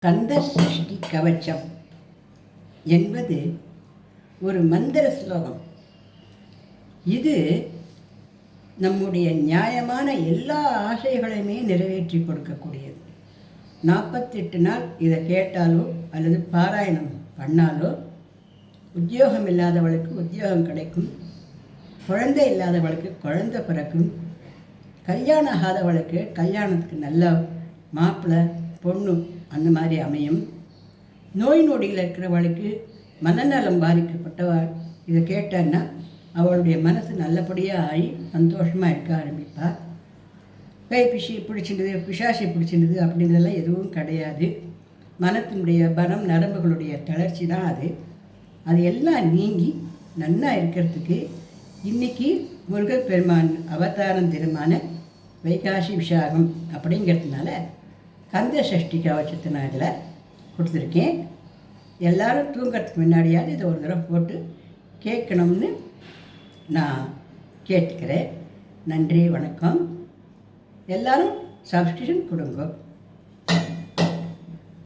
கந்த சஷ்டி கவச்சம் என்பது ஒரு மந்திர ஸ்லோகம். இது நம்முடைய நியாயமான எல்லா ஆசைகளையுமே நிறைவேற்றி கொடுக்கக்கூடியது. 48 நாள் இதை கேட்டாலோ அல்லது பாராயணம் பண்ணாலோ உத்தியோகம் இல்லாதவளுக்கு உத்தியோகம் கிடைக்கும், குழந்தை இல்லாதவளுக்கு குழந்தை பிறக்கும், கல்யாணம் ஆகாதவளுக்கு கல்யாணத்துக்கு நல்ல மாப்பிள்ளை பொண்ணு அந்த மாதிரி அமையும், நோய் நொடியில் இருக்கிறவளுக்கு மனநலம் பாதிக்கப்பட்டவள் இதை கேட்டான்னா அவளுடைய மனசு நல்லபடியாக ஆகி சந்தோஷமாக இருக்க ஆரம்பிப்பாள். பிஷி பிடிச்சிடுது, பிசாசி பிடிச்சிடுது அப்படின்றதெல்லாம் எதுவும் கிடையாது. மனத்தினுடைய பலம் நரம்புகளுடைய தளர்ச்சி தான் அது எல்லாம் நீங்கி நன்னா இருக்கிறதுக்கு இன்றைக்கி முருகர் பெருமான் அவதாரம் திருமான வைகாசி விசாகம் அப்படிங்கிறதுனால கந்த சஷ்டி கவச்சத்தை நான் இதில் கொடுத்துருக்கேன். எல்லோரும் தூங்கிறதுக்கு முன்னாடியாவது இதை ஒரு தடவை போட்டு கேட்கணும்னு நான் கேட்டுக்கிறேன். நன்றி, வணக்கம். எல்லோரும் சப்ஸ்கிரிப்ஷன் கொடுங்க.